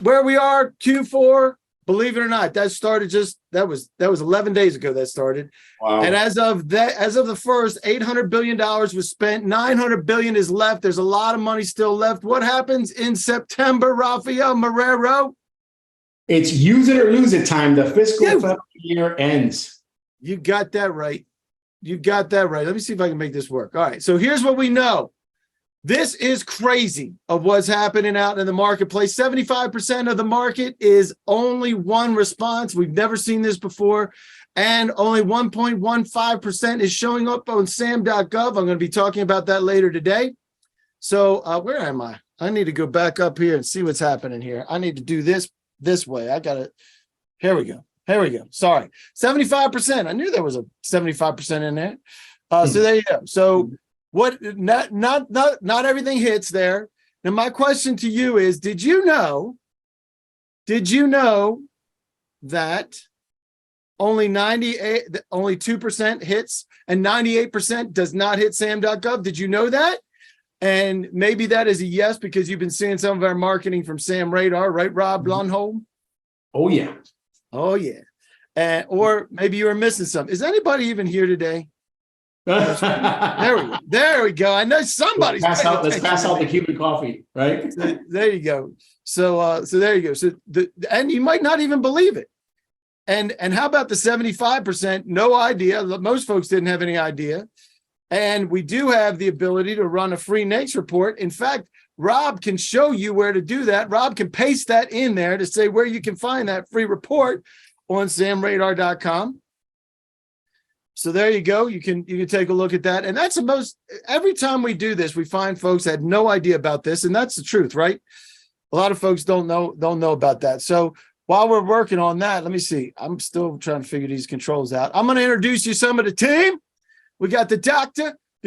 where we are, Q4, believe it or not, that started that was 11 days ago that started. Wow. And as of the first, $800 billion was spent, 900 billion is left. There's a lot of money still left. What happens in September, Rafael Marrero? It's use it or lose it time. The fiscal federal year ends. You got that right. You got that right. Let me see if I can make this work. All right. So here's what we know. This is crazy of what's happening out in the marketplace. 75% of the market is only one response. We've never seen this before. And only 1.15% is showing up on SAM.gov. I'm going to be talking about that later today. So where am I? I need to go back up here and see what's happening here. I need to do this way. I got it. Here we go. Here we go. Sorry. 75%. I knew there was a 75% in there. So there you go. So what not everything hits there. Now my question to you is, did you know that only 2% hits and 98% does not hit SAM.gov? Did you know that? And maybe that is a yes, because you've been seeing some of our marketing from Sam Radar, right, Rob Lundholm? Oh yeah. Oh yeah. Or maybe you were missing something. Is anybody even here today? There we go. I know somebody's. Let's pass out the Cuban coffee, right? So, there you go. So there you go. So and you might not even believe it. And how about the 75%? No idea. Most folks didn't have any idea. And we do have the ability to run a free NAICS report. In fact, Rob can show you where to do that. Rob can paste that in there to say where you can find that free report on samradar.com. So there you go. You can take a look at that. And that's every time we do this, we find folks had no idea about this. And that's the truth, right? A lot of folks don't know about that. So while we're working on that, let me see. I'm still trying to figure these controls out. I'm going to introduce you some of the team. We got the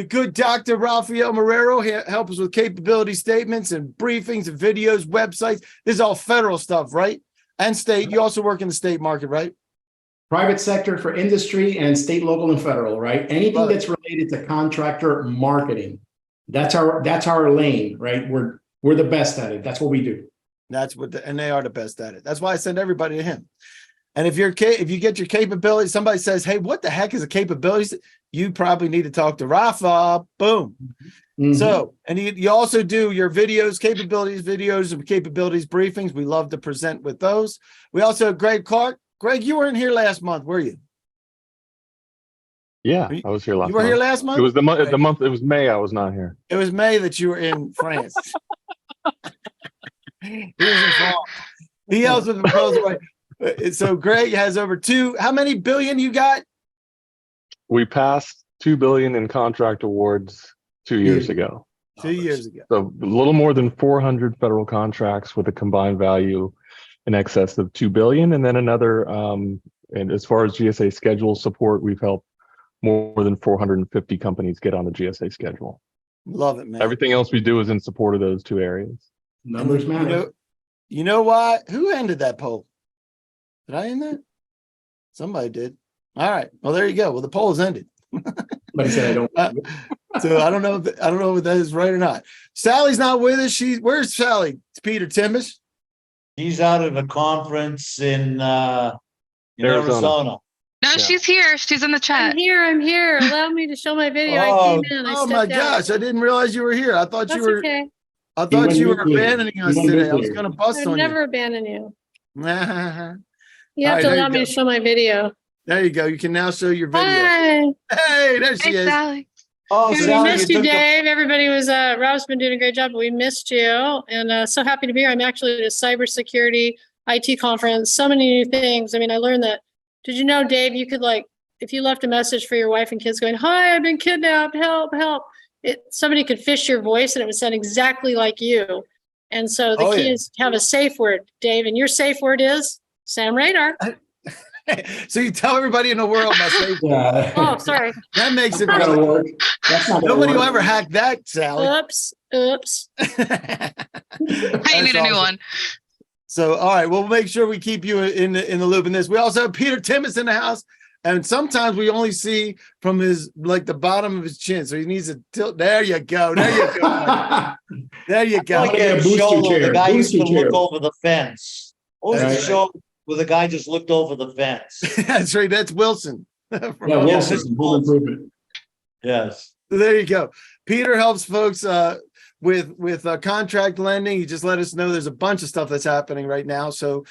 good Dr. Rafael Marrero, help us with capability statements and briefings and videos, websites. This is all federal stuff, right? And state. You also work in the state market, right? Private sector for industry and state, local, and federal, right? Anything that's related to contractor marketing. That's our lane, right? We're the best at it. That's what we do. And they are the best at it. That's why I send everybody to him. And if you get your capability, somebody says, "Hey, what the heck is a capability?" You probably need to talk to Rafa. Boom. Mm-hmm. So, and you also do your videos and capabilities briefings. We love to present with those. We also have Greg Clark. Greg, you weren't here last month, were you? Yeah, I was here last month. You were here last month? It was the month. It was May. I was not here. It was May that you were in France. He was in France. He helps with the proposal. So Greg has over how many billion you got? We passed 2 billion in contract awards 2 years ago. 2 years ago. So a little more than 400 federal contracts with a combined value in excess of 2 billion. And then another, and as far as GSA schedule support, we've helped more than 450 companies get on the GSA schedule. Love it, man. Everything else we do is in support of those two areas. Numbers matter. You know what? Who ended that poll? Did I end that? Somebody did. All right. Well, there you go. Well, the poll has ended. But he said I don't. So I don't know if that is right or not. Sally's not with us. Where's Sally? It's Peter Timmis. He's out of a conference in Arizona. No, yeah. She's here. She's in the chat. I'm here. Allow me to show my video. Oh, I came in. Oh my gosh! I didn't realize you were here. I thought That's you were. Okay. I thought you were abandoning us today. I was going to bust on you. I'd never abandon you. Nah. You have to allow me to show my video. There you go. You can now show your video. Hi. Hey, there she is. Sally. Oh, we Sally, missed you, Dave. Everybody was Rob's been doing a great job, but we missed you. And so happy to be here. I'm actually at a cybersecurity IT conference. So many new things. I mean, I learned that. Did you know, Dave, you could if you left a message for your wife and kids going, "Hi, I've been kidnapped, help, help." Somebody could fish your voice and it would sound exactly like you. And so the key is to have a safe word, Dave. And your safe word is Sam Radar. So you tell everybody in the world my safe word. Oh, sorry. That makes it That's better. work. Nobody will ever hack that, Sally. Oops. I need a new one. So, all right, we'll make sure we keep you in the loop in this. We also have Peter Timmis in the house. And sometimes we only see from his, like the bottom of his chin. So he needs to tilt. There you go. There you go. There you go. Like get a that booster show where the chair, guy used to booster chair. look over the fence. What was That's the right. show where the guy just looked over the fence? That's right. That's Wilson. From Yeah, Home Wilson, Improvement. home improvement. Yes. So there you go. Peter helps folks with contract lending. You just let us know there's a bunch of stuff that's happening right now. So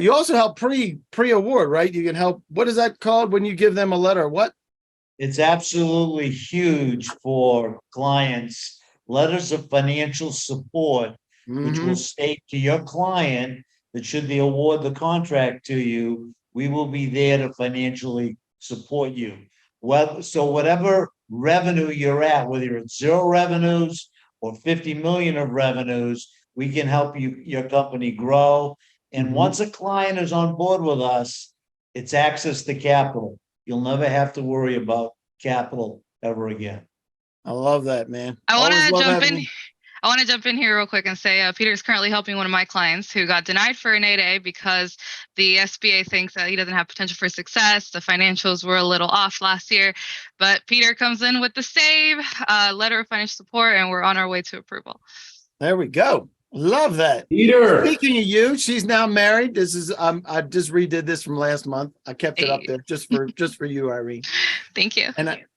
you also help pre-award, right? You can help. What is that called when you give them a letter? What? It's absolutely huge for clients. Letters of financial support, which will state to your client that should they award the contract to you, we will be there to financially support you. So whatever revenue you're at, whether you're at 0 revenues or 50 million of revenues, we can help your company grow. And once a client is on board with us, it's access to capital. You'll never have to worry about capital ever again. I love that, man. I want Always to love jump having in. you. I want to jump in here real quick and say Peter is currently helping one of my clients who got denied for an 8A because the SBA thinks that he doesn't have potential for success. The financials were a little off last year, but Peter comes in with the save letter of financial support, and we're on our way to approval. There we go. Love that. Peter. Speaking of you, she's now married. This is I just redid this from last month. I kept it up there just for you, Irene. Thank you.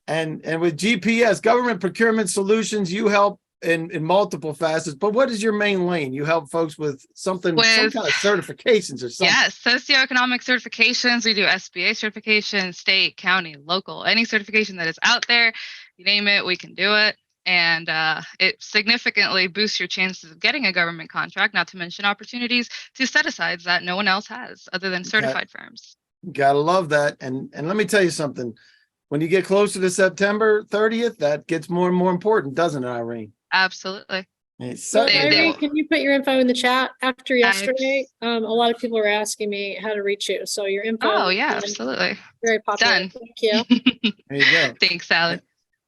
And with GPS, Government Procurement Solutions, you help in multiple facets. But what is your main lane? You help folks with some kind of certifications or something. Yes, socioeconomic certifications. We do SBA certification, state, county, local, any certification that is out there. You name it, we can do it. And it significantly boosts your chances of getting a government contract, not to mention opportunities to set asides that no one else has other than certified firms. Gotta love that. And let me tell you something. When you get closer to September 30th, that gets more and more important, doesn't it, Irene? Absolutely. So Irene, can you put your info in the chat? After yesterday, a lot of people are asking me how to reach you. So your info. Oh, yeah, absolutely. Very popular. Done. Thank you. There you go. Thanks, Sally.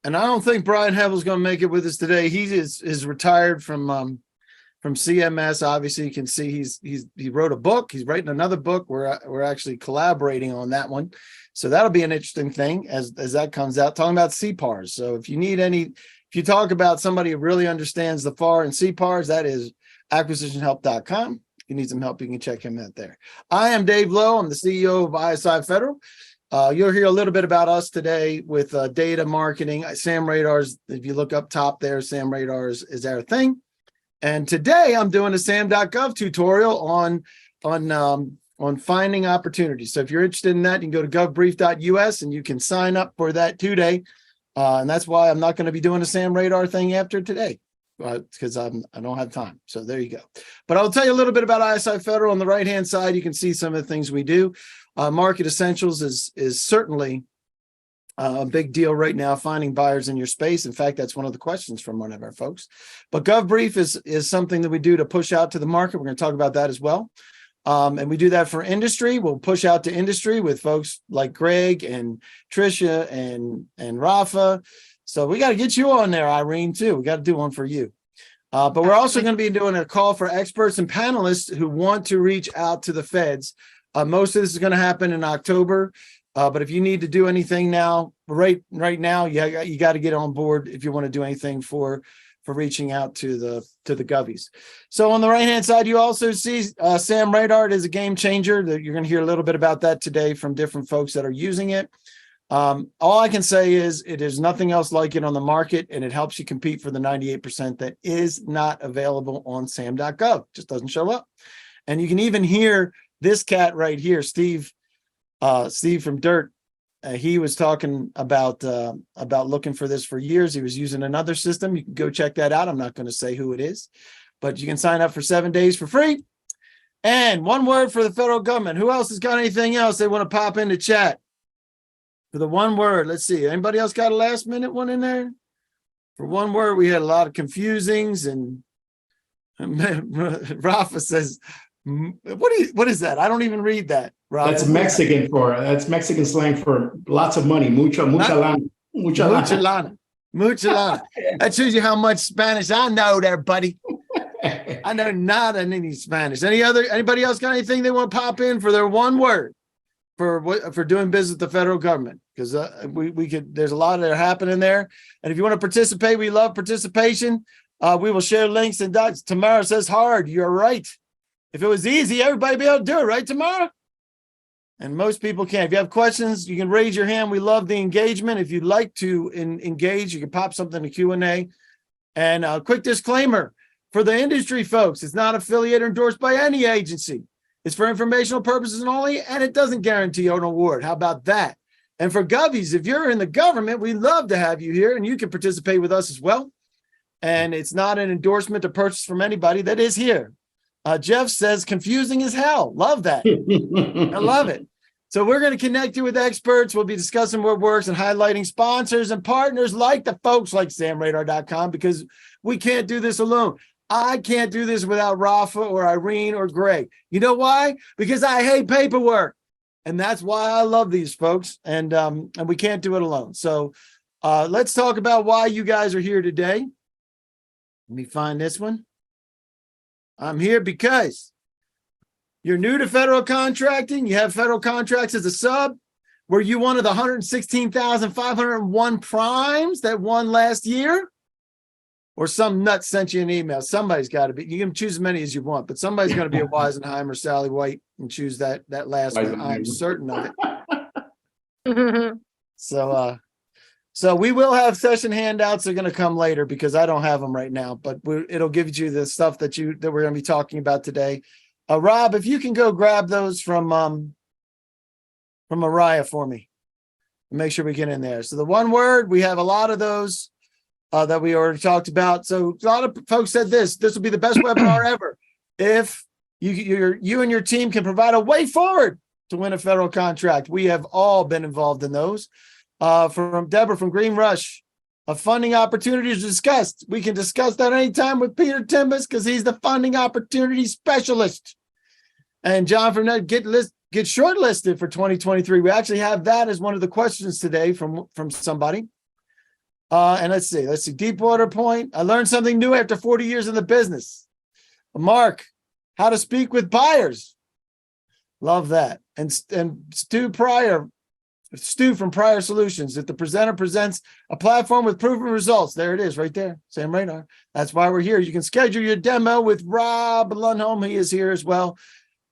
And I don't think Brian Hevel's going to make it with us today. He is retired from CMS. Obviously, you can see he wrote a book. He's writing another book. We're actually collaborating on that one. So that'll be an interesting thing as that comes out, talking about CPARs. So if you talk about somebody who really understands the FAR and CPARs, that is acquisitionhelp.com. If you need some help, you can check him out there. I am Dave Lowe. I'm the CEO of ISI Federal. You'll hear a little bit about us today with data marketing. Sam Radar's, if you look up top there, Sam Radar is our thing. And today I'm doing a SAM.gov tutorial on finding opportunities. So if you're interested in that, you can go to govbrief.us and you can sign up for that today. And that's why I'm not going to be doing a Sam Radar thing after today, because I don't have time. So there you go. But I'll tell you a little bit about ISI Federal. On the right-hand side, you can see some of the things we do. Market Essentials is certainly a big deal right now, finding buyers in your space. In fact, that's one of the questions from one of our folks. But GovBrief is something that we do to push out to the market. We're going to talk about that as well. And we do that for industry. We'll push out to industry with folks like Greg and Tricia and Rafa. So we got to get you on there, Irene, too. We got to do one for you. But we're also going to be doing a call for experts and panelists who want to reach out to the feds. Most of this is going to happen in October. But if you need to do anything now, right now, you got to get on board if you want to do anything for reaching out to the govies. So on the right-hand side, you also see Sam Radar is a game changer. You're going to hear a little bit about that today from different folks that are using it. All I can say is there's nothing else like it on the market, and it helps you compete for the 98% that is not available on SAM.gov. Just doesn't show up. And you can even hear this cat right here, Steve from Dirt. He was talking about looking for this for years. He was using another system. You can go check that out. I'm not going to say who it is, but you can sign up for 7 days for free. And one word for the federal government. Who else has got anything else they want to pop into chat? For the one word, let's see. Anybody else got a last minute one in there? For one word, we had a lot of confusings, and Rafa says, what is that? I don't even read that. Rafa. That's Mexican slang for lots of money. Mucha lana. Mucha lana. That shows you how much Spanish I know there, buddy. I know not any Spanish. Anybody else got anything they want to pop in for their one word for doing business with the federal government, because we could, there's a lot that are happening there. And if you want to participate, we love participation. We will share links and dots. Tamara says hard. You're right. If it was easy, everybody would be able to do it, right, Tamara? And most people can. If you have questions, you can raise your hand. We love the engagement. If you'd like to engage, you can pop something in the Q&A. And a quick disclaimer for the industry folks, it's not affiliated or endorsed by any agency. It's for informational purposes only, and it doesn't guarantee an award. How about that? And for Govies, if you're in the government, we'd love to have you here, and you can participate with us as well. And it's not an endorsement to purchase from anybody that is here. Jeff says, confusing as hell. Love that. I love it. So we're going to connect you with experts. We'll be discussing what works and highlighting sponsors and partners like the folks like SAMradar.com, because we can't do this alone. I can't do this without Rafa or Irene or Greg. You know why? Because I hate paperwork. And that's why I love these folks. And we can't do it alone. So let's talk about why you guys are here today. Let me find this one. I'm here because you're new to federal contracting. You have federal contracts as a sub. Were you one of the 116,501 primes that won last year? Or some nut sent you an email? Somebody's got to be. You can choose as many as you want, but somebody's going to be a Weisenheim or Sally White and choose that last one. I'm certain of it. So we will have session handouts. They're going to come later because I don't have them right now, but it'll give you the stuff that we're going to be talking about today. Rob, if you can go grab those from Mariah for me and make sure we get in there. So the one word, we have a lot of those that we already talked about. So a lot of folks said this will be the best webinar ever. If you and your team can provide a way forward to win a federal contract. We have all been involved in those. From Deborah from Green Rush, funding opportunities discussed. We can discuss that anytime with Peter Timbus because he's the funding opportunity specialist. And John from Net, get shortlisted for 2023. We actually have that as one of the questions today from somebody. And let's see. Deepwater Point. I learned something new after 40 years in the business. Mark, how to speak with buyers. Love that. And Stu from Prior Solutions. If the presenter presents a platform with proven results, there it is right there. SAMradar. That's why we're here. You can schedule your demo with Rob Lundholm. He is here as well.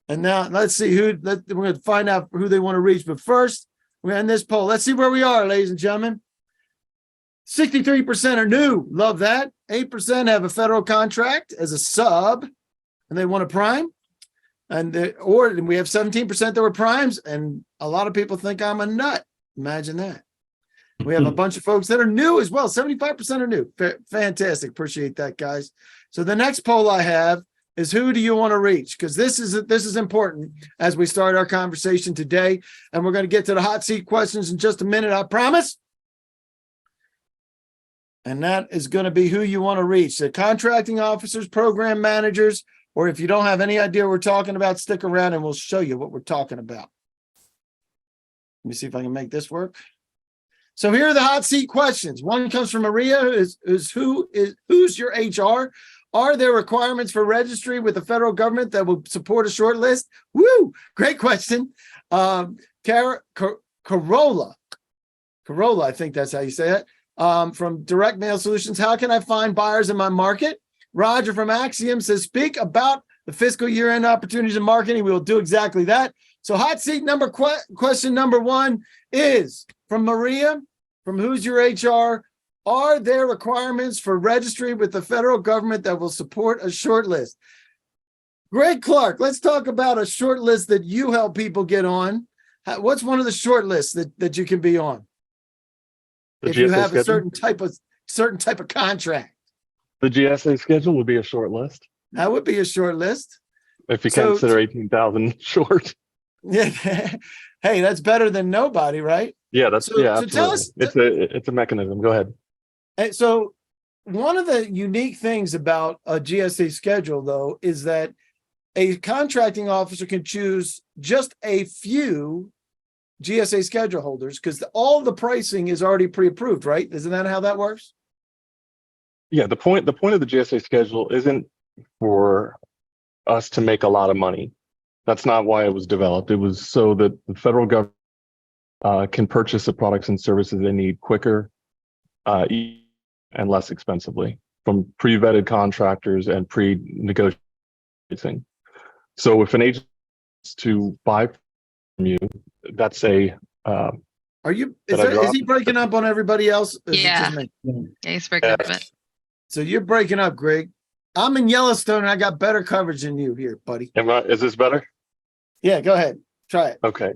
And now let's see we're going to find out who they want to reach. But first, we're in this poll. Let's see where we are, ladies and gentlemen. 63% are new. Love that. 8% have a federal contract as a sub, and they want a prime. And we have 17% that were primes, and a lot of people think I'm a nut. Imagine that. We have a bunch of folks that are new as well. 75% are new. Fantastic. Appreciate that, guys. So the next poll I have is who do you want to reach? Because this is important as we start our conversation today. And we're going to get to the hot seat questions in just a minute, I promise. And that is going to be who you want to reach. The contracting officers, program managers, or if you don't have any idea what we're talking about, stick around and we'll show you what we're talking about. Let me see if I can make this work. So here are the hot seat questions. One comes from Maria, who's your HR? Are there requirements for registry with the federal government that will support a short list? Woo! Great question. Corolla, I think that's how you say it. From Direct Mail Solutions, how can I find buyers in my market? Roger from Axiom says, speak about the fiscal year-end opportunities in marketing. We will do exactly that. So hot seat question number one is from Maria, from Who's Your HR? Are there requirements for registry with the federal government that will support a short list? Greg Clark, let's talk about a short list that you help people get on. What's one of the short lists that you can be on? If you have a certain type of contract. The GSA schedule would be a short list. That would be a short list. If you consider 18,000 short. Yeah. Hey, that's better than nobody, right? Yeah, absolutely. So tell us, it's a mechanism. Go ahead. So one of the unique things about a GSA schedule, though, is that a contracting officer can choose just a few GSA schedule holders because all the pricing is already pre-approved, right? Isn't that how that works? Yeah, the point of the GSA schedule isn't for us to make a lot of money. That's not why it was developed. It was so that the federal government can purchase the products and services they need quicker and less expensively from pre-vetted contractors and pre-negotiating. So if an agent is to buy from you, that's a is he breaking up on everybody else? Is it Yeah. just me? Yeah, he's breaking up a bit. So you're breaking up, Greg. I'm in Yellowstone and I got better coverage than you here, buddy. Is this better? Yeah, go ahead. Try it. Okay.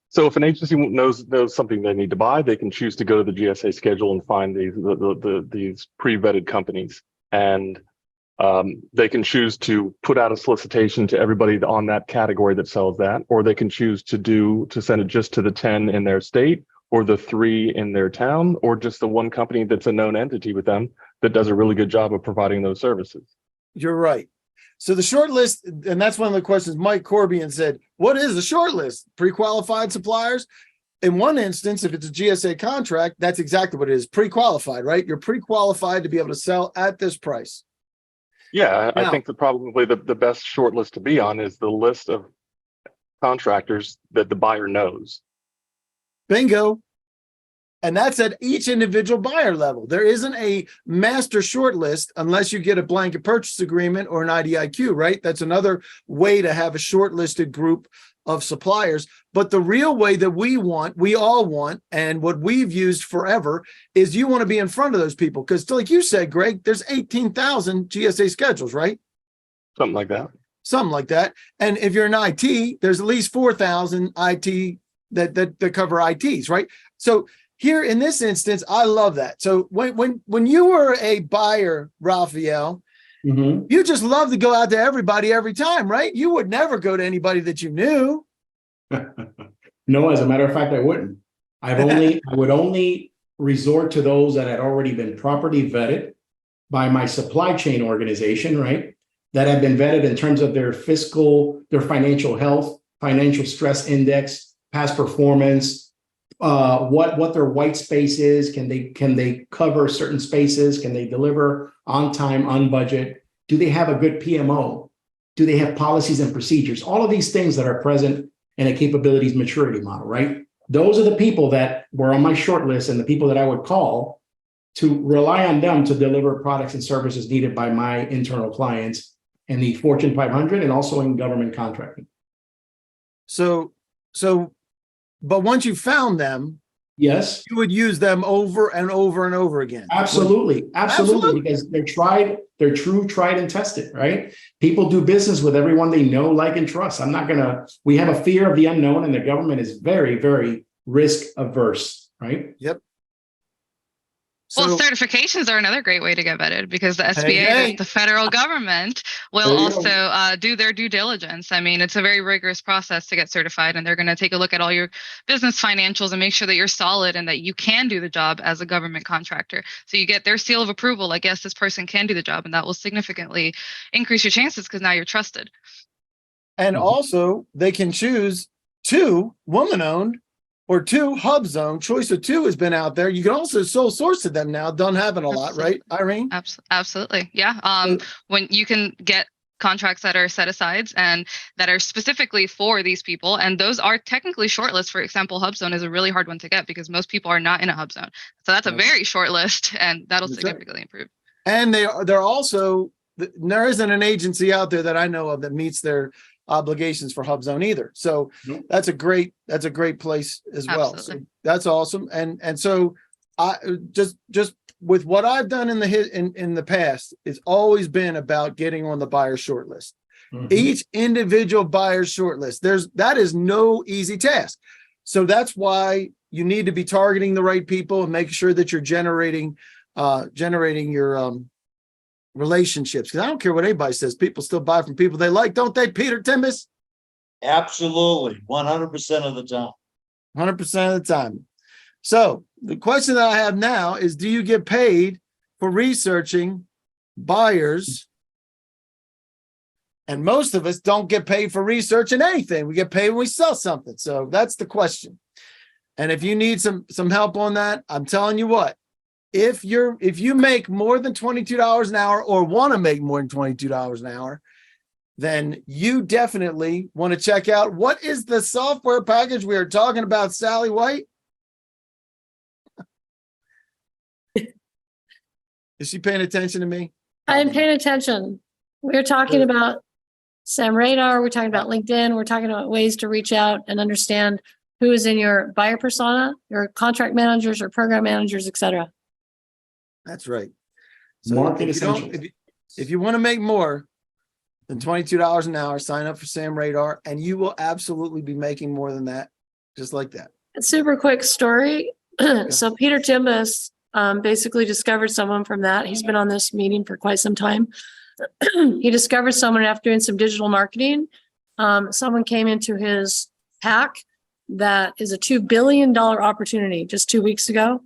So if an agency knows something they need to buy, they can choose to go to the GSA schedule and find these pre-vetted companies, and they can choose to put out a solicitation to everybody on that category that sells that, or they can choose to send it just to the 10 in their state, or the 3 in their town, or just the one company that's a known entity with them that does a really good job of providing those services. You're right. So the short list, and that's one of the questions Mike Corbian said, what is the short list? Pre-qualified suppliers? In one instance, if it's a GSA contract, that's exactly what it is. Pre-qualified, right? You're pre-qualified to be able to sell at this price. Yeah, Now, I think that probably the best short list to be on is the list of contractors that the buyer knows. Bingo. And that's at each individual buyer level. There isn't a master short list unless you get a blanket purchase agreement or an IDIQ, right? That's another way to have a shortlisted group of suppliers. But the real way that we all want, and what we've used forever, is you want to be in front of those people. Because like you said, Greg, there's 18,000 GSA schedules, right? Something like that. Something like that. And if you're in IT, there's at least 4,000 IT that cover ITs, right? So here in this instance, I love that. So when you were a buyer, Raphael, you just love to go out to everybody every time, right? You would never go to anybody that you knew. No, as a matter of fact, I wouldn't. I would only resort to those that had already been properly vetted by my supply chain organization, right? That have been vetted in terms of their financial health, financial stress index, past performance, what their white space is. Can they cover certain spaces? Can they deliver on time, on budget? Do they have a good PMO? Do they have policies and procedures? All of these things that are present in a capabilities maturity model, right? Those are the people that were on my short list and the people that I would call to rely on them to deliver products and services needed by my internal clients in the Fortune 500 and also in government contracting. But once you found them, yes, you would use them over and over and over again. Absolutely, because they're true, tried and tested, right? People do business with everyone they know, like, and trust. We have a fear of the unknown, and the government is very, very risk averse, right? Yep. Well, certifications are another great way to get vetted because the SBA, the federal government, will also do their due diligence. I mean, it's a very rigorous process to get certified, and they're going to take a look at all your business financials and make sure that you're solid and that you can do the job as a government contractor. So you get their seal of approval, like, yes, this person can do the job, and that will significantly increase your chances because now you're trusted. And also, they can choose 2 woman-owned or 2 hub zone. Choice of 2 has been out there. You can also sole source to them now. Don't happen a lot, right, Irene? Absolutely. Yeah. When you can get contracts that are set asides and that are specifically for these people, and those are technically short lists. For example, hub zone is a really hard one to get because most people are not in a hub zone. So that's a very short list, and that'll significantly improve. And they're also, there isn't an agency out there that I know of that meets their obligations for hub zone either. So that's a great place as well. So that's awesome. And so I just with what I've done in the past, it's always been about getting on the buyer short list. Each individual buyer short list, that is no easy task. So that's why you need to be targeting the right people and making sure that you're generating your relationships. Because I don't care what anybody says, people still buy from people they like, don't they, Peter Timbus? Absolutely, 100% of the time. 100% of the time. So the question that I have now is, do you get paid for researching buyers? And most of us don't get paid for researching anything. We get paid when we sell something. So that's the question. And if you need some help on that, I'm telling you what, if you make more than $22 an hour or want to make more than $22 an hour, then you definitely want to check out what is the software package we are talking about, Sally White? Is she paying attention to me? I'm paying attention. We're talking about SAM Radar. We're talking about LinkedIn. We're talking about ways to reach out and understand who is in your buyer persona, your contract managers or program managers, et cetera. That's right. So Market if you don't- essentials. if you want to make more than $22 an hour, sign up for SAM Radar, and you will absolutely be making more than that, just like that. A super quick story. So Peter Timbus basically discovered someone from that. He's been on this meeting for quite some time. He discovered someone after doing some digital marketing. Someone came into his pack that is a $2 billion opportunity just 2 weeks ago.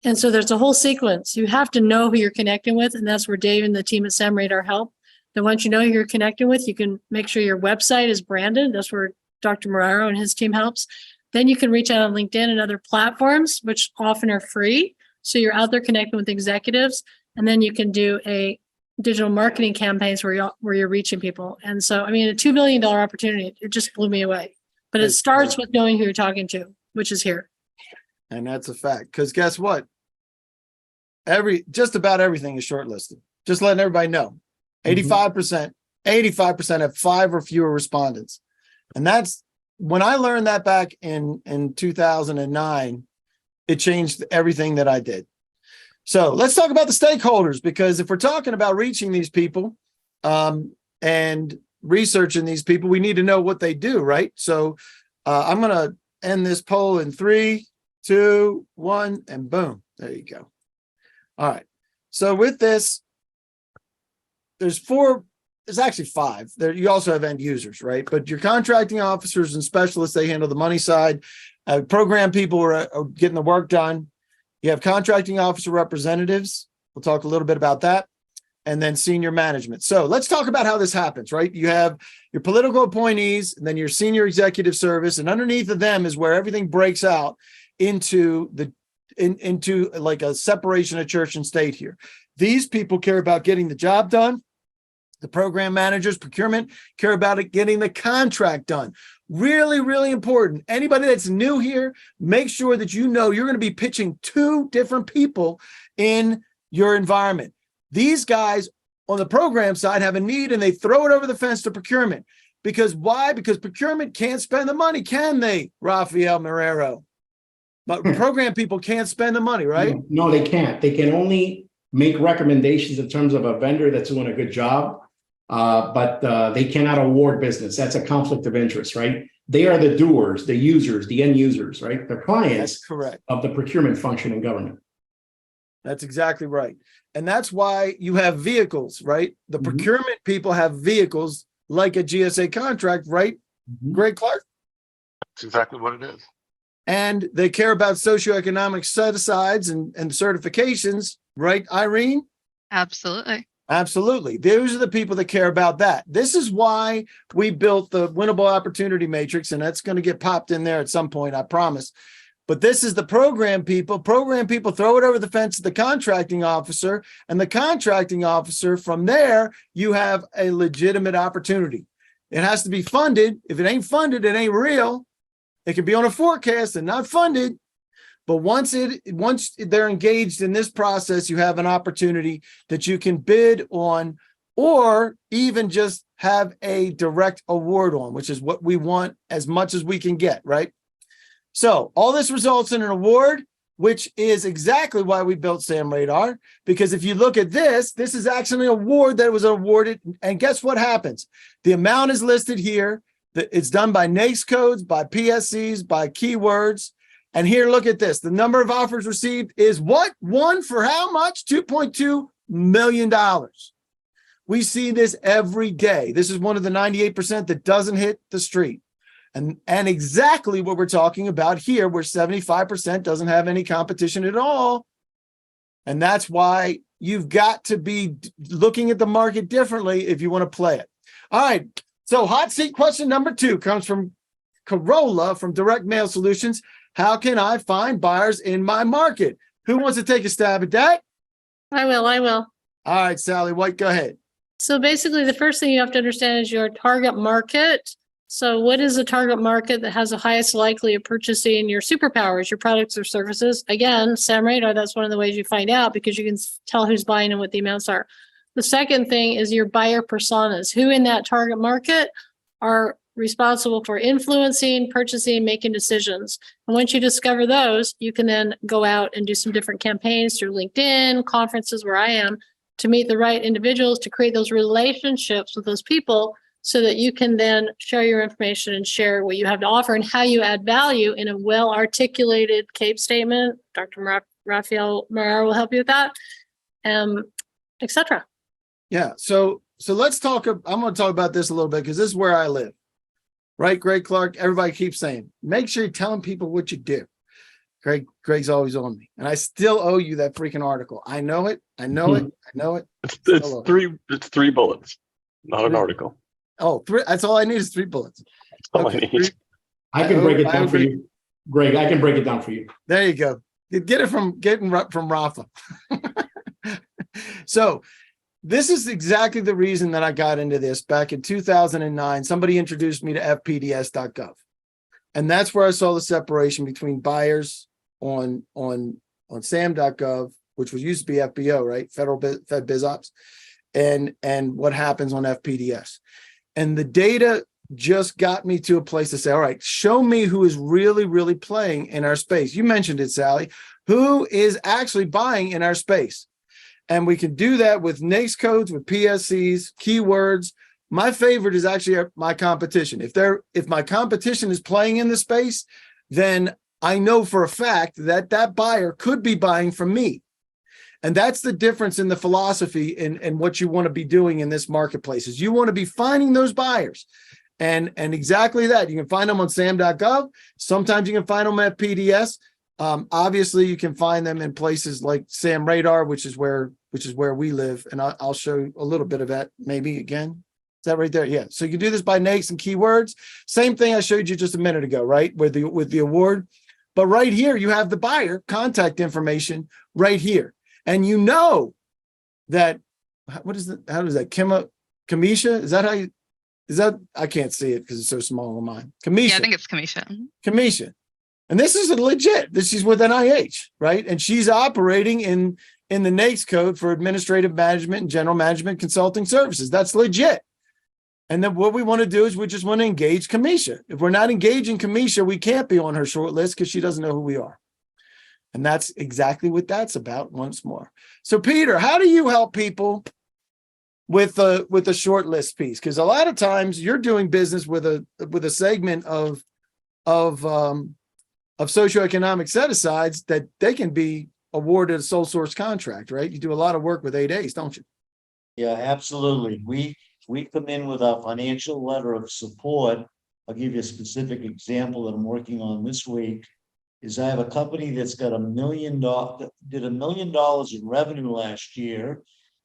And so there's a whole sequence. You have to know who you're connecting with. And that's where Dave and the team at SAM Radar help. Then once you know who you're connecting with, you can make sure your website is branded. That's where Dr. Moraro and his team helps. Then you can reach out on LinkedIn and other platforms, which often are free. So you're out there connecting with executives. And then you can do a digital marketing campaigns where you're reaching people. And so, I mean, a $2 billion opportunity, it just blew me away. But it starts with knowing who you're talking to, which is here. And that's a fact. Because guess what? Just about everything is shortlisted. Just letting everybody know. 85% have 5 or fewer respondents. And that's when I learned that back in 2009, it changed everything that I did. So let's talk about the stakeholders, because if we're talking about reaching these people and researching these people, we need to know what they do, right? So I'm going to end this poll in 3, 2, 1, and boom. There you go. All right. So with this, there's actually 5. There, you also have end users, right? But your contracting officers and specialists, they handle the money side. Program people are getting the work done. You have contracting officer representatives. We'll talk a little bit about that. And then senior management. So let's talk about how this happens, right? You have your political appointees and then your senior executive service. And underneath of them is where everything breaks out into like a separation of church and state here. These people care about getting the job done. The program managers, procurement, care about it getting the contract done. Really, really important. Anybody that's new here, make sure that you know you're going to be pitching 2 different people in your environment. These guys on the program side have a need and they throw it over the fence to procurement. Because why? Because procurement can't spend the money, can they, Rafael Marrero? But program people can't spend the money, right? No, they can't. They can only make recommendations in terms of a vendor that's doing a good job. But they cannot award business. That's a conflict of interest, right? They are the doers, the users, the end users, right? The clients. That's correct. Of the procurement function in government. That's exactly right. And that's why you have vehicles, right? The procurement people have vehicles like a GSA contract, right? Greg Clark? That's exactly what it is. And they care about socioeconomic set-asides and certifications, right, Irene? Absolutely. Absolutely. Those are the people that care about that. This is why we built the winnable opportunity matrix, and that's going to get popped in there at some point, I promise. But this is the program people. Program people throw it over the fence to the contracting officer, and the contracting officer, from there, you have a legitimate opportunity. It has to be funded. If it ain't funded, it ain't real. It can be on a forecast and not funded. But once they're engaged in this process, you have an opportunity that you can bid on, or even just have a direct award on, which is what we want as much as we can get, right? So all this results in an award, which is exactly why we built SAM Radar. Because if you look at this is actually an award that was awarded. And guess what happens? The amount is listed here. It's done by NAICS codes, by PSCs, by keywords. And here, look at this. The number of offers received is what? 1 for how much? $2.2 million. We see this every day. This is one of the 98% that doesn't hit the street. And exactly what we're talking about here, where 75% doesn't have any competition at all. And that's why you've got to be looking at the market differently if you want to play it. All right. So hot seat question number 2 comes from Corolla from Direct Mail Solutions. How can I find buyers in my market? Who wants to take a stab at that? I will. All right, Sally White, go ahead. So basically, the first thing you have to understand is your target market. So what is the target market that has the highest likely of purchasing your superpowers, your products or services? Again, SAM radar, that's one of the ways you find out because you can tell who's buying and what the amounts are. The second thing is your buyer personas. Who in that target market are responsible for influencing, purchasing, making decisions. And once you discover those, you can then go out and do some different campaigns through LinkedIn, conferences where I am, to meet the right individuals, to create those relationships with those people so that you can then share your information and share what you have to offer and how you add value in a well-articulated CAPE statement. Dr. Raphael Marrero will help you with that, et cetera. Yeah. So let's talk. I'm going to talk about this a little bit because this is where I live. Right, Greg Clark? Everybody keeps saying, make sure you're telling people what you do. Greg's always on me. And I still owe you that freaking article. I know it. It's three bullets, not an article. Oh, three. That's all I need is 3 bullets. All I need. I can break it down for you. Greg, I can break it down for you. There you go. Get it from Rafa. So this is exactly the reason that I got into this back in 2009. Somebody introduced me to fpds.gov. And that's where I saw the separation between buyers on SAM.gov, which was used to be FBO, right? Fed Biz Ops, and what happens on FPDS. And the data just got me to a place to say, all right, show me who is really, really playing in our space. You mentioned it, Sally. Who is actually buying in our space? And we can do that with NAICS codes, with PSCs, keywords. My favorite is actually my competition. If my competition is playing in the space, then I know for a fact that that buyer could be buying from me. And that's the difference in the philosophy and what you want to be doing in this marketplace is you want to be finding those buyers. And exactly that. You can find them on SAM.gov. Sometimes you can find them at PDS. Obviously, you can find them in places like SAM Radar, which is where we live. And I'll show you a little bit of that maybe again. Is that right there? Yeah. So you can do this by NAICS and keywords. Same thing I showed you just a minute ago, right? With the award. But right here, you have the buyer contact information right here. And you know that, what is it? How does that? Kamisha? Is that how you, is that? I can't see it because it's so small on mine. Kamisha. Yeah, I think it's Kamisha. Kamisha. And this is legit. This is with NIH, right? And she's operating in the NAICS code for administrative management and general management consulting services. That's legit. And then what we want to do is we just want to engage Kamisha. If we're not engaging Kamisha, we can't be on her short list because she doesn't know who we are. And that's exactly what that's about once more. So Peter, how do you help people with the short list piece? Because a lot of times you're doing business with a segment of socioeconomic set-asides that they can be awarded a sole source contract, right? You do a lot of work with 8As, don't you? Yeah, absolutely. We come in with our financial letter of support. I'll give you a specific example that I'm working on this week. Is I have a company that's got $1 million, did $1 million in revenue last year,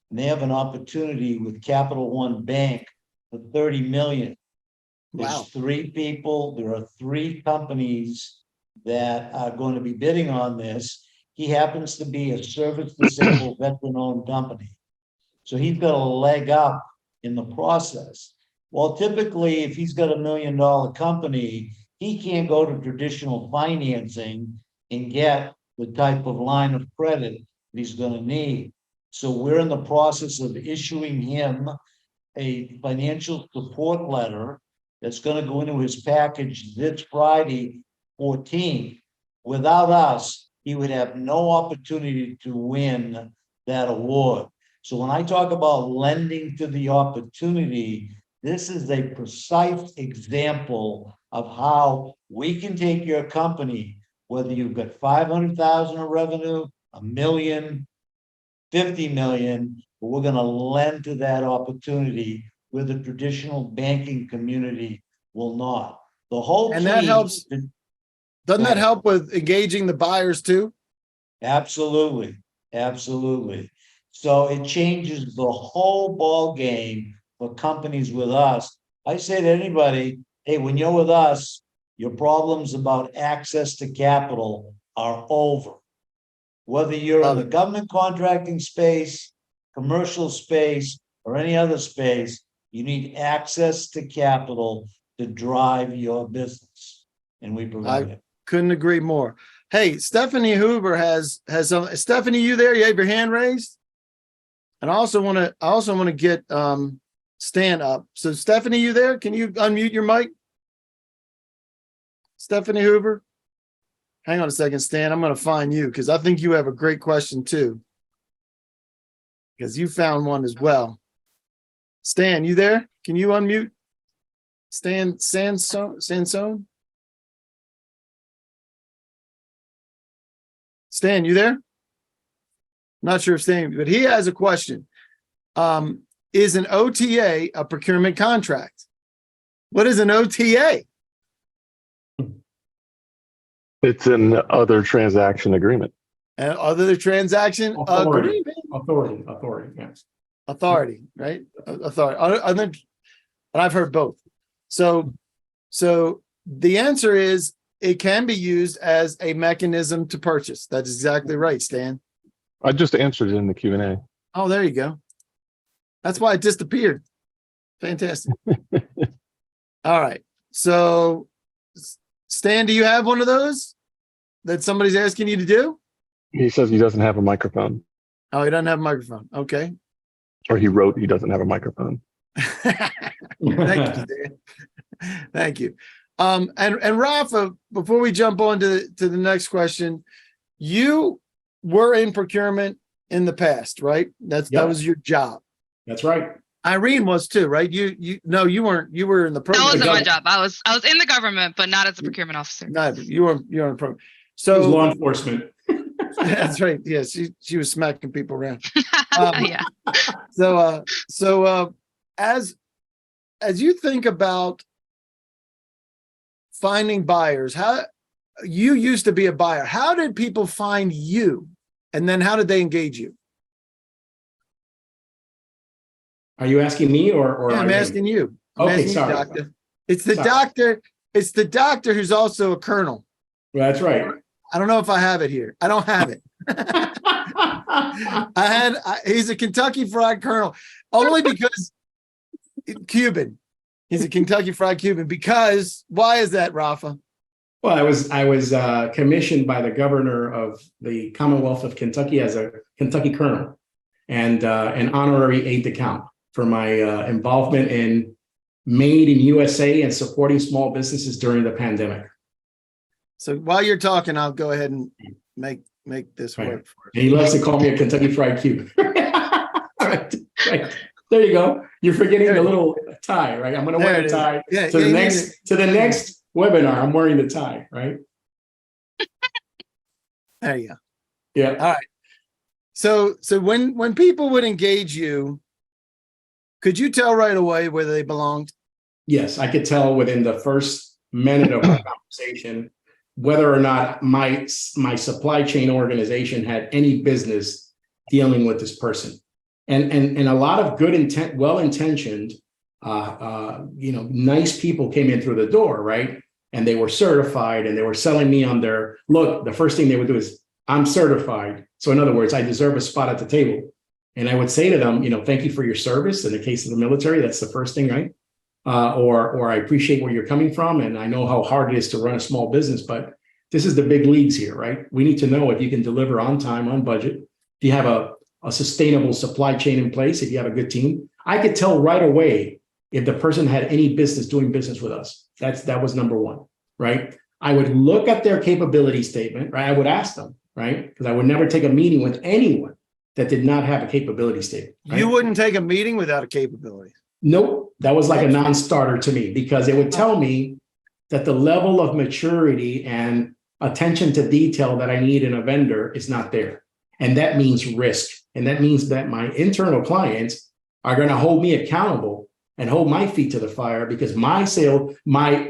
and they have an opportunity with Capital One Bank for 30 million. There's Wow. 3 people, there are 3 companies that are going to be bidding on this. He happens to be a service disabled veteran-owned company. So he's got a leg up in the process. Well, typically, if he's got $1 million company, he can't go to traditional financing and get the type of line of credit that he's going to need. So we're in the process of issuing him a financial support letter that's going to go into his package this Friday, 14th. Without us, he would have no opportunity to win that award. So when I talk about lending to the opportunity, this is a precise example of how we can take your company, whether you've got 500,000 of revenue, 1 million, 50 million, but we're going to lend to that opportunity where the traditional banking community will not. The whole And that key, helps. Doesn't that help with engaging the buyers too? absolutely, absolutely. So it changes the whole ball game for companies with us. I say to anybody, hey, when you're with us, your problems about access to capital are over. Whether you're in the government contracting space, commercial space, or any other space, you need access to capital to drive your business. And we provide it. Couldn't agree more. Hey, Stephanie Huber has some. Stephanie, you there? You have your hand raised? And I also want to get Stan up. So Stephanie, you there? Can you unmute your mic? Stephanie Huber? Hang on a second, Stan. I'm going to find you because I think you have a great question too. Because you found one as well. Stan, you there? Can you unmute? Stan Sansone? Stan, you there? Not sure if Stan, but he has a question. Is an OTA a procurement contract? What is an OTA? It's an other transaction agreement. And other transaction agreement? Authority, yes. Authority, right? Authority. And I've heard both. So the answer is it can be used as a mechanism to purchase. That's exactly right, Stan. I just answered it in the Q&A. Oh, there you go. That's why it disappeared. Fantastic. All right. So, Stan, do you have one of those that somebody's asking you to do? He says he doesn't have a microphone. Oh, he doesn't have a microphone. Okay. Or he wrote he doesn't have a microphone. Thank you, Dan. Thank you. And Rafa, before we jump on to the next question, you were in procurement in the past, right? That was your job. That's right. Irene was too, right? You weren't. You were in the program. That wasn't my job. I was in the government, but not as a procurement officer. No, you were in the program. It So was law enforcement. that's right. Yeah, she was smacking people around. Yeah. So as you think about finding buyers, how you used to be a buyer, how did people find you, and then how did they engage you? Are you asking me or Yeah, I'm Irene? asking you. Okay, sorry. Doctor. It's the Sorry. doctor. It's the doctor who's also a colonel. Well, that's right. I don't know if I have it here. I don't have it. He's a Kentucky Fried Colonel, only because Cuban. He's a Kentucky Fried Cuban because why is that, Rafa? Well, I was commissioned by the governor of the Commonwealth of Kentucky as a Kentucky colonel and an honorary aide de camp for my involvement in Made in USA and supporting small businesses during the pandemic. So while you're talking, I'll go ahead and make this Right. work for us. And he loves to call me a Kentucky Fried Cuban. Right. There you go. You're forgetting the little tie, right? I'm going to wear the tie to the next webinar. I'm wearing the tie, right? There you go. Yeah. All right. So when people would engage you, could you tell right away whether they belonged? Yes, I could tell within the first minute of our conversation whether or not my supply chain organization had any business dealing with this person. And a lot of good intent, well-intentioned, nice people came in through the door, right? And they were certified and they were selling me on their look. The first thing they would do is, I'm certified. So in other words, I deserve a spot at the table. And I would say to them, thank you for your service. In the case of the military, that's the first thing, right? Or I appreciate where you're coming from. And I know how hard it is to run a small business, but this is the big leagues here, right? We need to know if you can deliver on time, on budget, if you have a sustainable supply chain in place, if you have a good team. I could tell right away if the person had any business doing business with us. That was number one, right? I would look at their capability statement, right? I would ask them, right? Because I would never take a meeting with anyone that did not have a capability statement. Right? You wouldn't take a meeting without a capability. Nope. That was like a non-starter to me because it would tell me that the level of maturity and attention to detail that I need in a vendor is not there. And that means risk. And that means that my internal clients are going to hold me accountable and hold my feet to the fire because my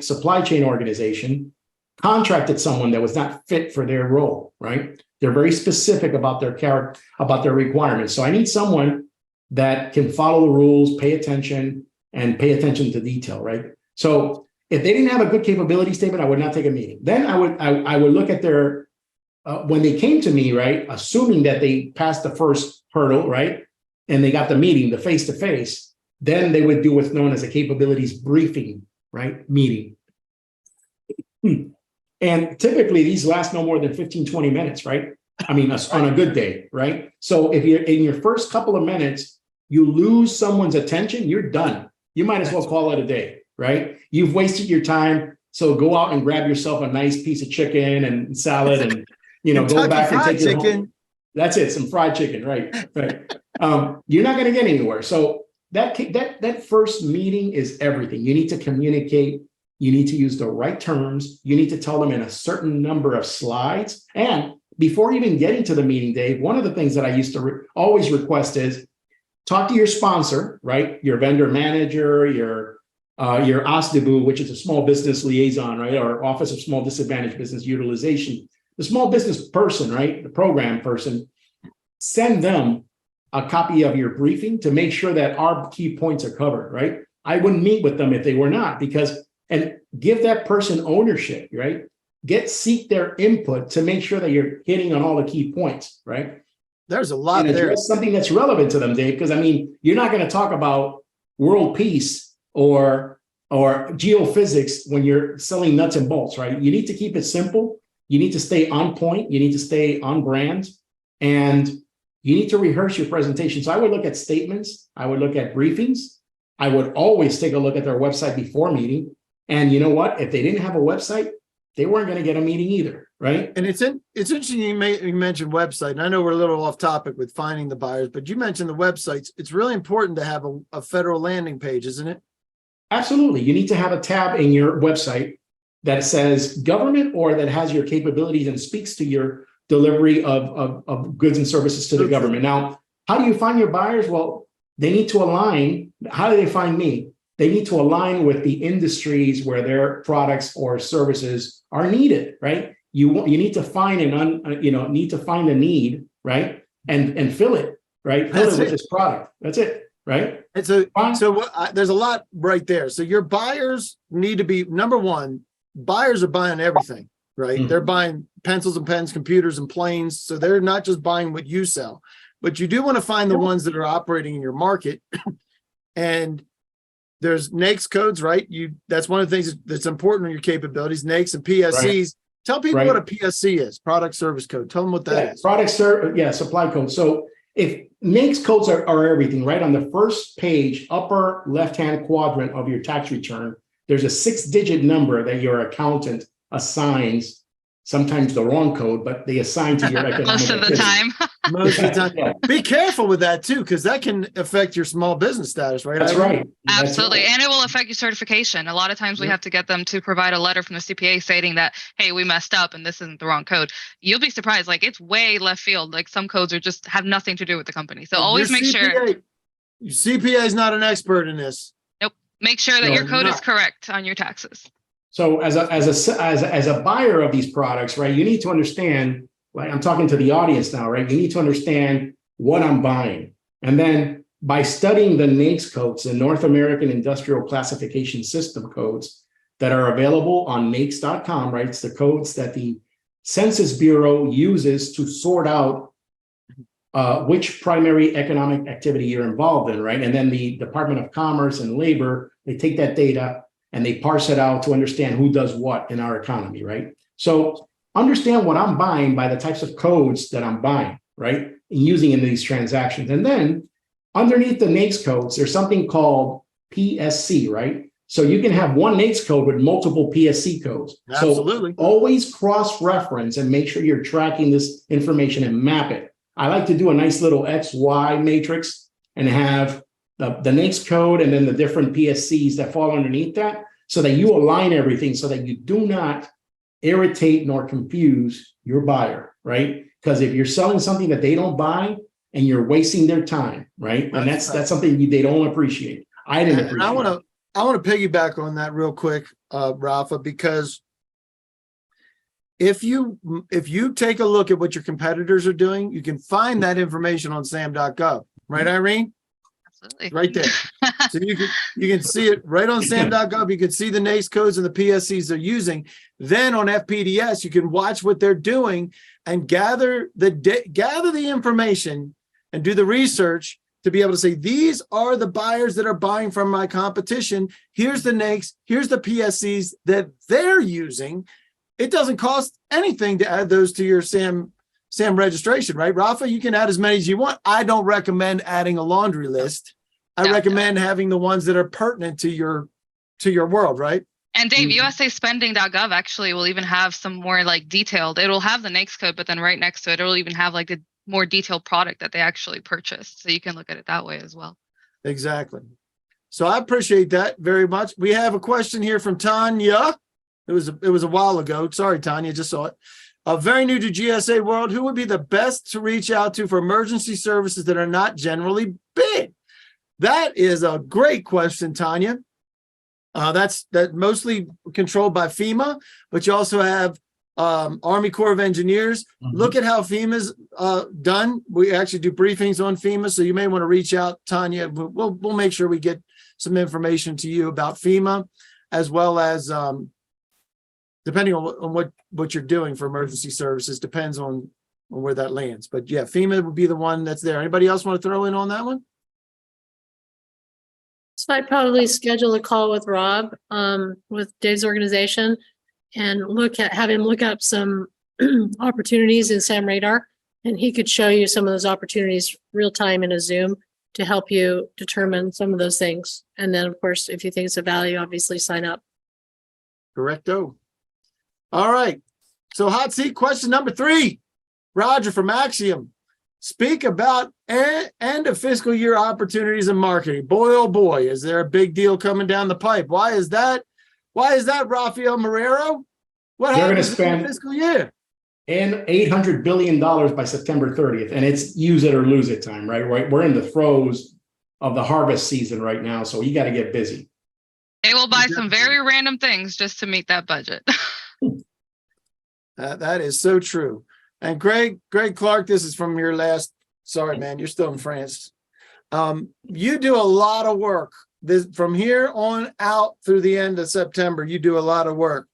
supply chain organization contracted someone that was not fit for their role, right? They're very specific about their character, about their requirements. So I need someone that can follow the rules, pay attention to detail, right? So if they didn't have a good capability statement, I would not take a meeting. Then I would look at their, when they came to me, right, assuming that they passed the first hurdle, right? and they got the meeting, the face-to-face, then they would do what's known as a capabilities briefing, right? Meeting. And typically these last no more than 15, 20 minutes, right? I mean, on a good day, right? So if you're in your first couple of minutes, you lose someone's attention, you're done. You might as well call it a day, right? You've wasted your time. So go out and grab yourself a nice piece of chicken and salad and, go back and take your home. That's it. Some fried chicken. Right. Right. You're not going to get anywhere. So that first meeting is everything. You need to communicate. You need to use the right terms. You need to tell them in a certain number of slides. And before even getting to the meeting, Dave, one of the things that I used to always request is talk to your sponsor, right? Your vendor manager, your OSDBU, which is a small business liaison, right? Or Office of Small Disadvantaged Business Utilization. The small business person, right? The program person, send them a copy of your briefing to make sure that our key points are covered, right? I wouldn't meet with them if they were not, and give that person ownership, right? Seek their input to make sure that you're hitting on all the key points, right? There's a lot and there. Address something that's relevant to them, Dave, because I mean, you're not going to talk about world peace or geophysics when you're selling nuts and bolts, right? You need to keep it simple. You need to stay on point. You need to stay on brand, and you need to rehearse your presentation. So I would look at statements. I would look at briefings. I would always take a look at their website before meeting. And you know what? If they didn't have a website, they weren't going to get a meeting either, right? And it's interesting you mentioned website. And I know we're a little off topic with finding the buyers, but you mentioned the websites. It's really important to have a federal landing page, isn't it? Absolutely. You need to have a tab in your website that says government or that has your capabilities and speaks to your delivery of goods and services to the government. Now, how do you find your buyers? Well, they need to align. How do they find me? They need to align with the industries where their products or services are needed, right? You need to find a need, right? And fill it, right? Fill it with this product. That's it, right? And there's a lot right there. So your buyers need to be, number one, buyers are buying everything, right? Mm-hmm. They're buying pencils and pens, computers and planes. So they're not just buying what you sell, but you do want to find the ones that are operating in your market. And there's NAICS codes, right? That's one of the things that's important in your capabilities, NAICS and PSCs. Right. Tell people what a PSC is, product service code. Tell them what that is. Supply code. So if NAICS codes are everything, right? On the first page, upper left-hand quadrant of your tax return, there's a 6-digit number that your accountant assigns, sometimes the wrong code, but they assign to your economic Most of the time. Most of the time. Yeah. Be careful with that too, because that can affect your small business status, right? That's right. Absolutely. That's right. And it will affect your certification. A lot of times we have to get them to provide a letter from the CPA stating that, hey, we messed up and this isn't the wrong code. You'll be surprised. Like, it's way left field. Like, some codes have nothing to do with the company. So always make sure. Your CPA is not an expert in this. Nope. Make sure that your code is correct on your taxes. So as a buyer of these products, right, you need to understand, like I'm talking to the audience now, right? You need to understand what I'm buying. And then by studying the NAICS codes, the North American Industrial Classification System codes that are available on NAICS.com, right? It's the codes that the Census Bureau uses to sort out which primary economic activity you're involved in, right? And then the Department of Commerce and Labor, they take that data and they parse it out to understand who does what in our economy, right? So understand what I'm buying by the types of codes that I'm buying, right? And using in these transactions. And then underneath the NAICS codes, there's something called PSC, right? So you can have one NAICS code with multiple PSC codes. Absolutely. So always cross-reference and make sure you're tracking this information and map it. I like to do a nice little XY matrix and have the NAICS code and then the different PSCs that fall underneath that, so that you align everything so that you do not irritate nor confuse your buyer, right? Because if you're selling something that they don't buy and you're wasting their time, right? And that's something they don't appreciate. I didn't appreciate. And I want to piggyback on that real quick, Rafa, because if you take a look at what your competitors are doing, you can find that information on SAM.gov, right, Irene? Absolutely. Right there. So you can see it right on SAM.gov. You can see the NAICS codes and the PSCs they're using. Then on FPDS, you can watch what they're doing and gather the information and do the research to be able to say, these are the buyers that are buying from my competition. Here's the NAICS, here's the PSCs that they're using. It doesn't cost anything to add those to your SAM registration, right? Rafa, you can add as many as you want. I don't recommend adding a laundry list. I recommend having the ones that are pertinent to your world, right? And Dave, USAspending.gov actually will even have some more like detailed, it'll have the NAICS code, but then right next to it, it'll even have like the more detailed product that they actually purchased. So you can look at it that way as well. Exactly. So I appreciate that very much. We have a question here from Tanya. It was a while ago. Sorry, Tanya, just saw it. Very new to GSA world. Who would be the best to reach out to for emergency services that are not generally big? That is a great question, Tanya. That's mostly controlled by FEMA, but you also have Army Corps of Engineers. Mhm. Look at how FEMA's done. We actually do briefings on FEMA, so you may want to reach out, Tanya. We'll make sure we get some information to you about FEMA, as well as depending on what you're doing for emergency services, depends on where that lands. But yeah, FEMA would be the one that's there. Anybody else want to throw in on that one? So I'd probably schedule a call with Rob, with Dave's organization, and have him look up some opportunities in SAM Radar, and he could show you some of those opportunities real time in a Zoom to help you determine some of those things. And then, of course, if you think it's a value, obviously sign up. Correcto. All right. So hot seat question number 3, Roger from Axiom. Speak about end of fiscal year opportunities in marketing. Boy, oh boy, is there a big deal coming down the pipe? Why is that? Rafael Marrero? What They're going to happens in spend the fiscal year? and $800 billion by September 30th. And it's use it or lose it time, right? We're in the throes of the harvest season right now. So you got to get busy. They will buy some very random things just to meet that budget. That is so true. And Greg Clark, this is from your last, sorry, man, you're still in France. You do a lot of work. From here on out through the end of September, you do a lot of work.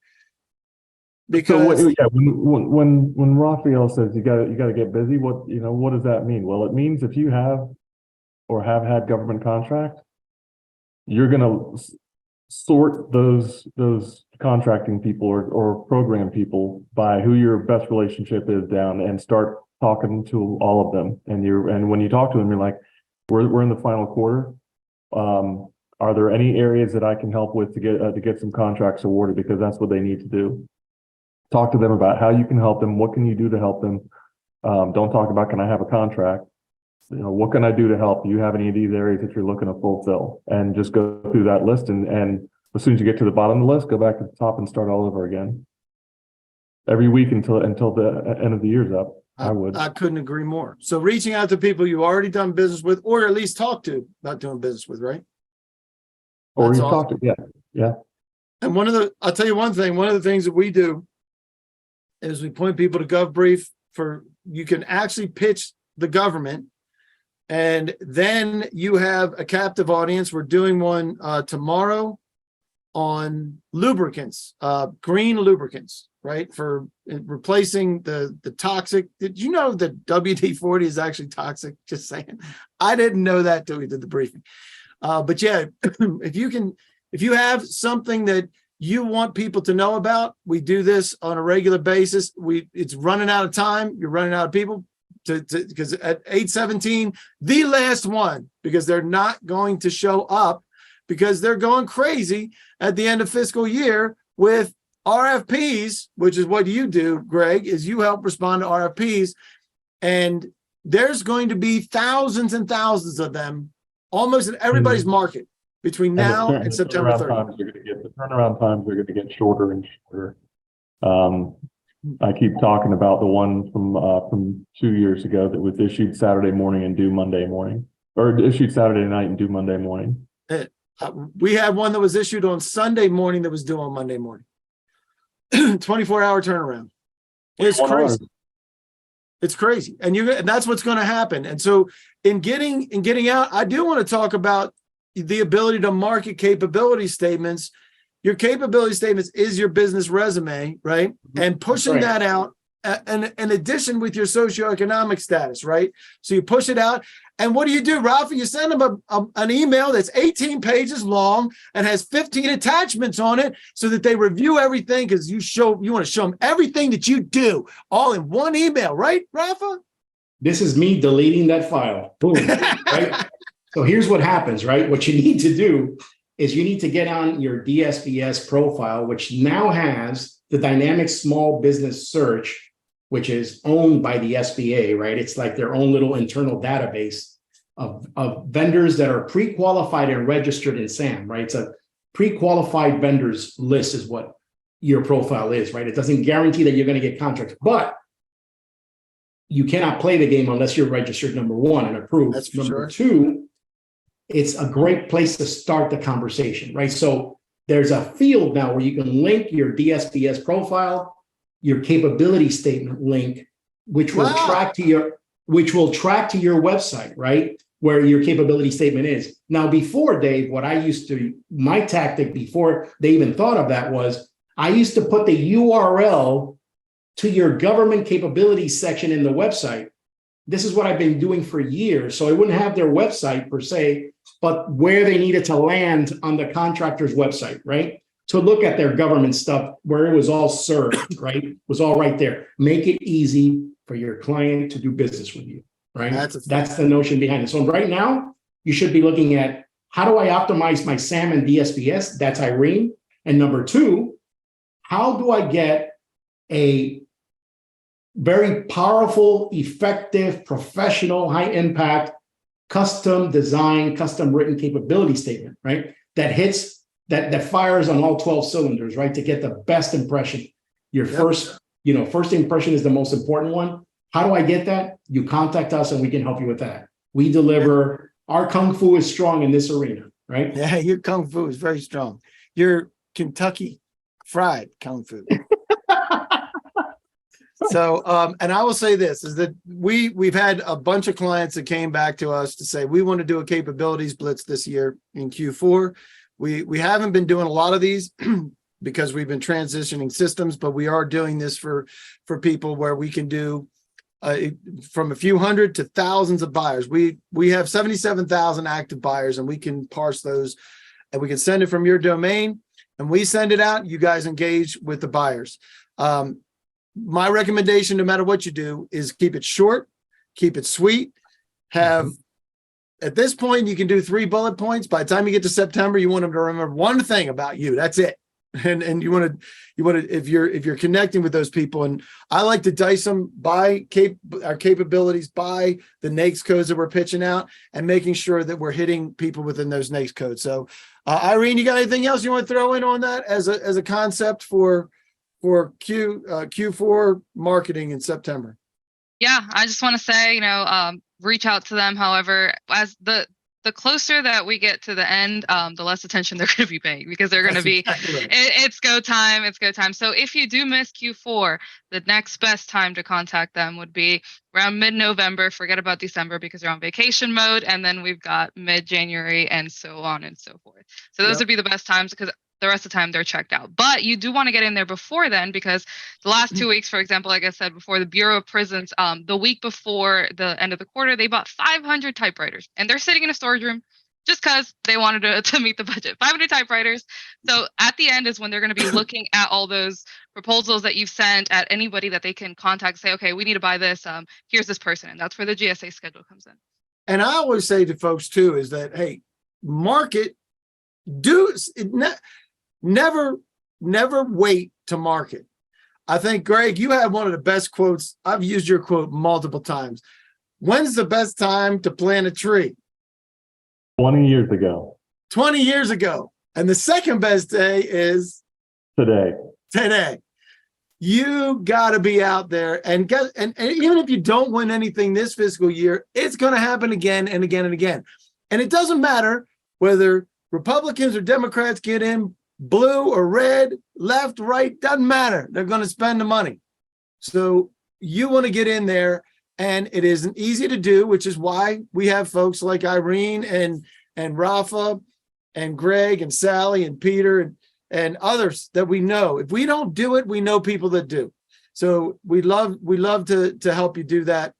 Because when Raphael says you got to get busy, what does that mean? Well, it means if you have or have had government contract, you're going to sort those contracting people or program people by who your best relationship is down and start talking to all of them. And when you talk to them, you're like, we're in the final quarter. Are there any areas that I can help with to get some contracts awarded? Because that's what they need to do. Talk to them about how you can help them. What can you do to help them? Don't talk about, can I have a contract? What can I do to help? Do you have any of these areas that you're looking to fulfill? And just go through that list. And as soon as you get to the bottom of the list, go back to the top and start all over again. Every week until the end of the year's up. I couldn't agree more. So reaching out to people you've already done business with, or at least talk to about doing business with, right? Or you talk to, yeah. And I'll tell you one thing, one of the things that we do is we point people to GovBrief you can actually pitch the government, and then you have a captive audience. We're doing one tomorrow on lubricants, green lubricants, right? For replacing the toxic. Did you know that WD-40 is actually toxic? Just saying. I didn't know that till we did the briefing. But yeah, if you have something that you want people to know about, we do this on a regular basis. It's running out of time. You're running out of people because at 8:17, the last one, because they're not going to show up because they're going crazy at the end of fiscal year with RFPs, which is what you do, Greg, is you help respond to RFPs. And there's going to be thousands and thousands of them almost in everybody's market between now and September 30th. The turnaround times are going to get shorter and shorter. I keep talking about the one from 2 years ago that was issued Saturday morning and due Monday morning, or issued Saturday night and due Monday morning. We had one that was issued on Sunday morning that was due on Monday morning. 24-hour turnaround. It's crazy. It's crazy. And that's what's going to happen. And so in getting out, I do want to talk about the ability to market capability statements. Your capability statements is your business resume, right? And pushing that out an addition with your socioeconomic status, right? So you push it out. And what do, Ralph? You send them an email that's 18 pages long and has 15 attachments on it so that they review everything, because you want to show them everything that you do all in one email, right, Rafa? This is me deleting that file. Boom. Right? So here's what happens, right? What you need to do is you need to get on your DSPS profile, which now has the dynamic small business search, which is owned by the SBA, right? It's like their own little internal database of vendors that are pre-qualified and registered in SAM, right? It's a pre-qualified vendors list is what your profile is, right? It doesn't guarantee that you're going to get contracts, but you cannot play the game unless you're registered, number one, and approved. That's for number sure. two, it's a great place to start the conversation, right? So there's a field now where you can link your DSPS profile, your capability statement link, which will track to your website, right? Where your capability statement is. Now, before, Dave, my tactic before they even thought of that was I used to put the URL to your government capabilities section in the website. This is what I've been doing for years. So I wouldn't have their website per se, but where they needed to land on the contractor's website, right? To look at their government stuff where it was all served, right? It was all right there. Make it easy for your client to do business with you, right? That's the notion behind it. So right now, you should be looking at how do I optimize my SAM and DSPS? That's Irene. And number two, how do I get a very powerful, effective, professional, high impact, custom design, custom written capability statement, right? That hits that fires on all 12 cylinders, right? To get the best impression. Your first impression is the most important one. How do I get that? You contact us and we can help you with that. We deliver. Our Kung Fu is strong in this arena, right? Yeah, your Kung Fu is very strong. Your Kentucky Fried Kung Fu. So, and I will say this is that we've had a bunch of clients that came back to us to say, we want to do a capabilities blitz this year in Q4. We haven't been doing a lot of these because we've been transitioning systems, but we are doing this for people where we can do from a few hundred to thousands of buyers. We have 77,000 active buyers, and we can parse those, and we can send it from your domain, and we send it out. You guys engage with the buyers. My recommendation, no matter what you do, is keep it short, keep it sweet. At this point, you can do 3 bullet points. By the time you get to September, you want them to remember one thing about you. That's it. And you want to if you're connecting with those people, and I like to dice them by our capabilities, by the NAICS codes that we're pitching out, and making sure that we're hitting people within those NAICS codes. So, Irene, you got anything else you want to throw in on that as a concept for Q4 marketing in September? Yeah, I just want to say, reach out to them. However, as the closer that we get to the end, the less attention they're going to be paying, because they're going to be, exactly right. It's go time. It's go time. So if you do miss Q4, the next best time to contact them would be around mid-November. Forget about December because they're on vacation mode. And then we've got mid-January and so on and so forth. So those would be the best times, because the rest of the time they're checked out. But you do want to get in there before then, because the last 2 weeks, for example, like I said before, the Bureau of Prisons, the week before the end of the quarter, they bought 500 typewriters, and they're sitting in a storage room just because they wanted to meet the budget. 500 typewriters. So at the end is when they're going to be looking at all those proposals that you've sent, at anybody that they can contact, say, okay, we need to buy this. Here's this person. And that's where the GSA schedule comes in. And I always say to folks too, is that, hey, never wait to market. I think, Greg, you had one of the best quotes. I've used your quote multiple times. When's the best time to plant a tree? 20 years ago. 20 years ago. And the second best day is today. You got to be out there and even if you don't win anything this fiscal year, it's going to happen again and again and again. And it doesn't matter whether Republicans or Democrats get in, blue or red, left, right, doesn't matter. They're going to spend the money. So you want to get in there, and it isn't easy to do, which is why we have folks like Irene and Rafa and Greg and Sally and Peter and others that we know. If we don't do it, we know people that do. So we love to help you do that.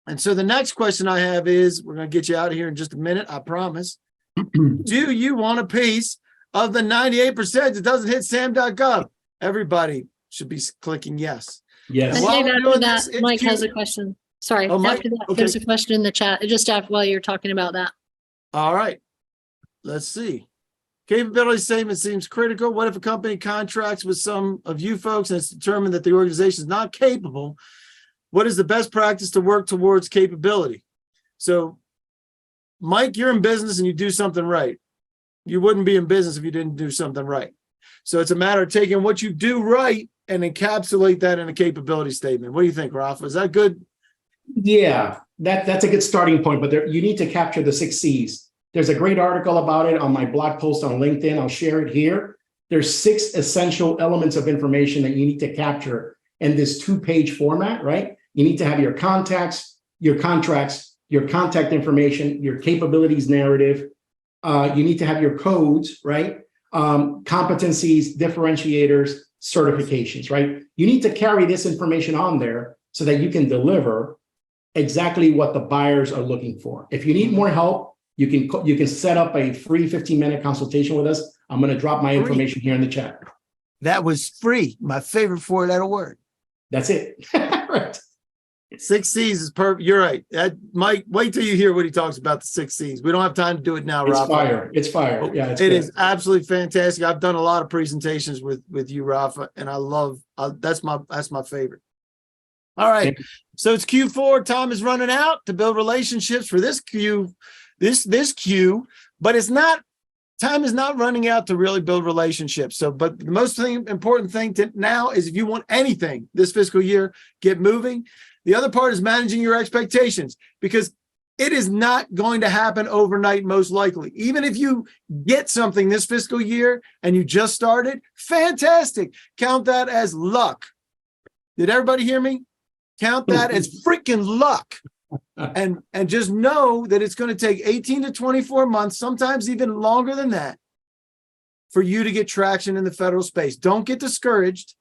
And so the next question I have is, we're going to get you out of here in just a minute, I promise. Do you want a piece of the 98% that doesn't hit SAM.gov? Everybody should be clicking yes. Yes. And While Dave, we're after doing that, this, it's Mike has cute. a question. Sorry, Oh, Mike? after that, Okay. there's a question in the chat, just after while you're talking about that. All right. Let's see. Capability statement seems critical. What if a company contracts with some of you folks and it's determined that the organization is not capable? What is the best practice to work towards capability? So, Mike, you're in business and you do something right. You wouldn't be in business if you didn't do something right. So it's a matter of taking what you do right and encapsulate that in a capability statement. What do you think, Rafa? Is that good? Yeah, that's a good starting point, but you need to capture the 6 C's. There's a great article about it on my blog post on LinkedIn. I'll share it here. There's 6 essential elements of information that you need to capture in this 2-page format, right? You need to have your contacts, your contracts, your contact information, your capabilities narrative. You need to have your codes, right? Competencies, differentiators, certifications, right? You need to carry this information on there so that you can deliver exactly what the buyers are looking for. If you need more help, you can set up a free 15-minute consultation with us. I'm going to drop my information here in the chat. That was free. My favorite 4-letter word. That's it. Right. 6 C's is perfect. You're right. Mike, wait till you hear what he talks about the 6 C's. We don't have time to do it now, It's Rafa. fire. It's fire. Yeah, It is absolutely fantastic. I've done a lot of presentations with you, Rafa, and I love that's my favorite. All right. So it's Q4. Time is running out to build relationships for this queue, this queue, but time is not running out to really build relationships. So, but the most important thing now is, if you want anything this fiscal year, get moving. The other part is managing your expectations, because it is not going to happen overnight, most likely. Even if you get something this fiscal year and you just started, fantastic. Count that as luck. Did everybody hear me? Count that as freaking luck. And just know that it's going to take 18 to 24 months, sometimes even longer than that, for you to get traction in the federal space. Don't get discouraged,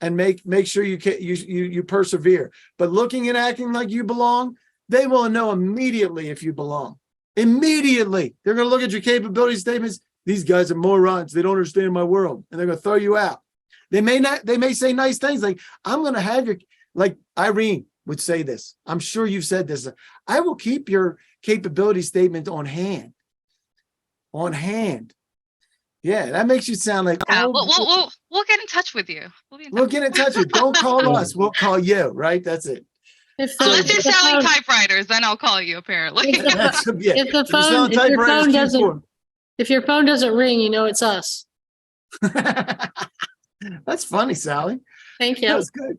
and make sure you persevere. But looking and acting like you belong, they will know immediately if you belong. Immediately. They're going to look at your capability statements. These guys are morons. They don't understand my world. And they're going to throw you out. They may say nice things like, I'm going to have your, like Irene would say this. I'm sure you've said this. I will keep your capability statement on hand. On hand. Yeah, that makes you sound like, Yeah, oh, we'll get in touch with you. we'll get in touch with you. Don't call us. We'll call you, right? That's it. Unless you're if the selling phone- typewriters, then I'll call you, apparently. If the That's, yeah. If the If you're phone, selling if your typewriters, phone keep doesn't, going. if your phone doesn't ring, you know it's us. That's funny, Sally. Thank That you. was good.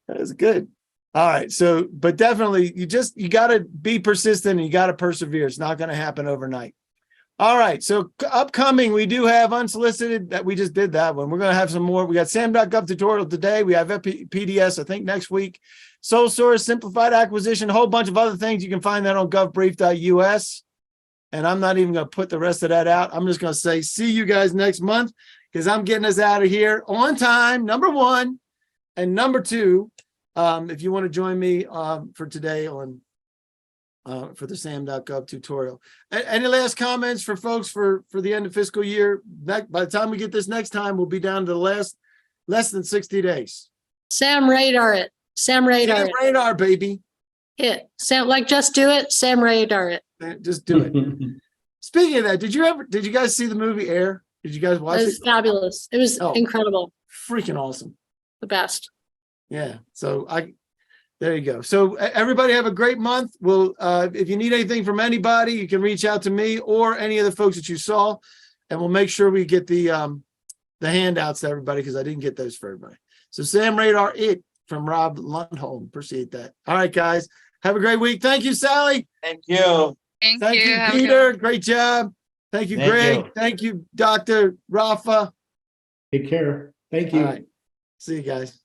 That was good. All right. So, but definitely you got to be persistent and you got to persevere. It's not going to happen overnight. All right. So upcoming, we do have unsolicited, that we just did that one. We're going to have some more. We got SAM.gov tutorial today. We have PDS, I think, next week. Sole source, simplified acquisition, a whole bunch of other things. You can find that on govbrief.us. And I'm not even going to put the rest of that out. I'm just going to say, see you guys next month, because I'm getting us out of here on time, number one. And number two, if you want to join me for today on for the SAM.gov tutorial. Any last comments for folks for the end of fiscal year? By the time we get this next time, we'll be down to the less than 60 days. Sam Radar it. Sam Radar Sam it. radar, baby. Hit. Sam, like, just do it. Sam Radar it. Just do it. Speaking of that, did you guys see the movie Air? Did you guys watch It it? was fabulous. It was incredible. Freaking awesome. The best. Yeah. So there you go. So everybody have a great month. We'll, if you need anything from anybody, you can reach out to me or any of the folks that you saw, and we'll make sure we get the handouts to everybody, because I didn't get those for everybody. So Sam Radar it from Rob Lundholm. Appreciate that. All right, guys. Have a great week. Thank you, Sally. Thank you. Thank you. Have a good Peter. one. Great job. Thank you, Thank Greg. you. Thank you, Dr. Rafa. Take care. Thank you. All right. See you guys.